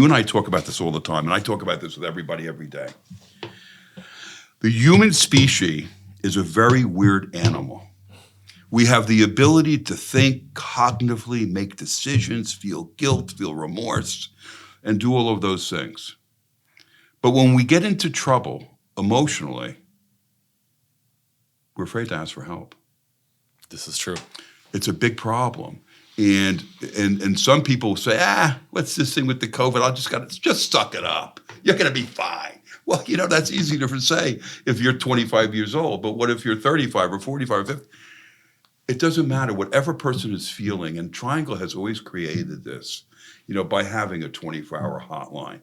you and I talk about this all the time, and I talk about this with everybody every day. The human species is a very weird animal. We have the ability to think cognitively, make decisions, feel guilt, feel remorse, and do all of those things. But when we get into trouble emotionally, we're afraid to ask for help. This is true. It's a big problem. And some people say, what's this thing with the COVID? Just suck it up. You're going to be fine. Well, that's easy to say if you're 25 years old. But what if you're 35 or 45 or 50? It doesn't matter. Whatever person is feeling, and Triangle has always created this, by having a 24-hour hotline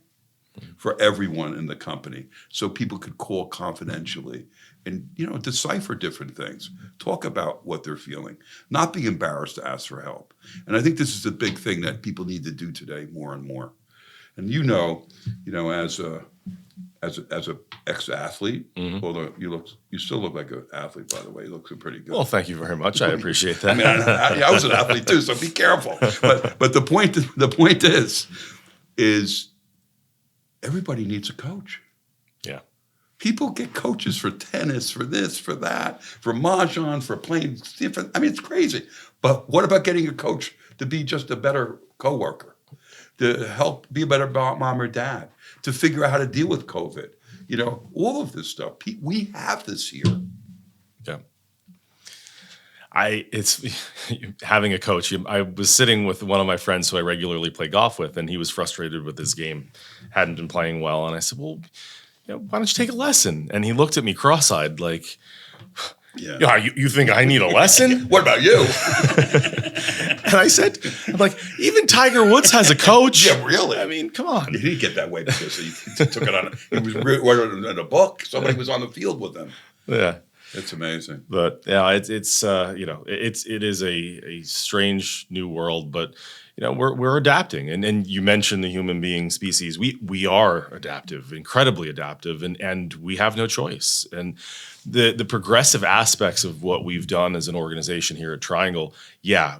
for everyone in the company so people could call confidentially and, decipher different things, talk about what they're feeling, not be embarrassed to ask for help. And I think this is a big thing that people need to do today more and more. And as a ex-athlete, although you still look like an athlete, by the way. You look pretty good. Well, thank you very much. I appreciate that. I was an athlete too, so be careful. But the point is everybody needs a coach. Yeah. People get coaches for tennis, for this, for that, for mahjong, for playing different. It's crazy. But what about getting a coach to be just a better coworker, to help be a better mom or dad, to figure out how to deal with COVID? All of this stuff. We have this here. Yeah. It's having a coach. I was sitting with one of my friends who I regularly play golf with, and he was frustrated with his game, hadn't been playing well. And I said, well, why don't you take a lesson? And he looked at me cross-eyed like, you think I need a lesson? What about you? And I said, even Tiger Woods has a coach. Yeah, really? Come on. He didn't get that way because he took it on. He was writing in a book. Somebody was on the field with him. Yeah. It's amazing. But yeah, it is a strange new world, but we're adapting. And you mentioned the human being species. We are adaptive, incredibly adaptive, and we have no choice. And the progressive aspects of what we've done as an organization here at Triangle,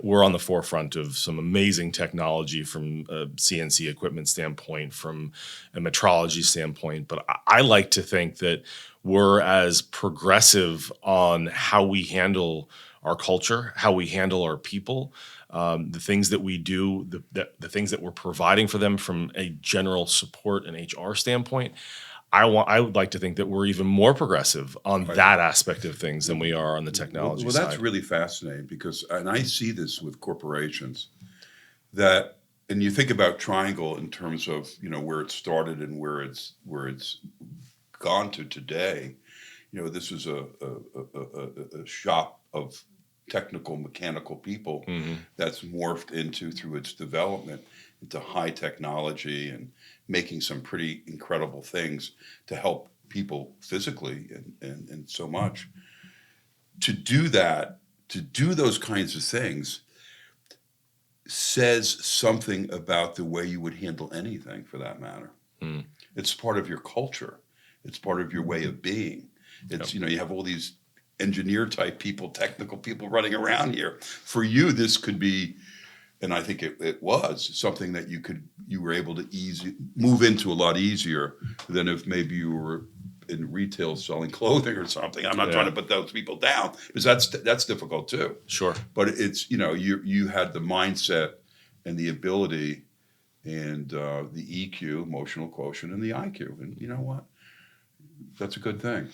we're on the forefront of some amazing technology from a CNC equipment standpoint, from a metrology standpoint. But I like to think that we're as progressive on how we handle our culture, how we handle our people, the things that we do, the things that we're providing for them from a general support and HR standpoint. I would like to think that we're even more progressive on that aspect of things than we are on the technology side. Well, that's really fascinating because, and I see this with corporations, and you think about Triangle in terms of where it started and where it's gone to today. This was a shop of technical, mechanical people that's morphed through its development into high technology and making some pretty incredible things to help people physically and so much. To do that, to do those kinds of things says something about the way you would handle anything for that matter. It's part of your culture. It's part of your way of being. It's, you have all these engineer type people, technical people running around here. For you, this could be, and I think it was something that you were able to move into a lot easier than if maybe you were in retail selling clothing or something. I'm not trying to put those people down because that's difficult too. Sure. But it's, you had the mindset and the ability and the EQ, emotional quotient, and the IQ. And you know what? That's a good thing.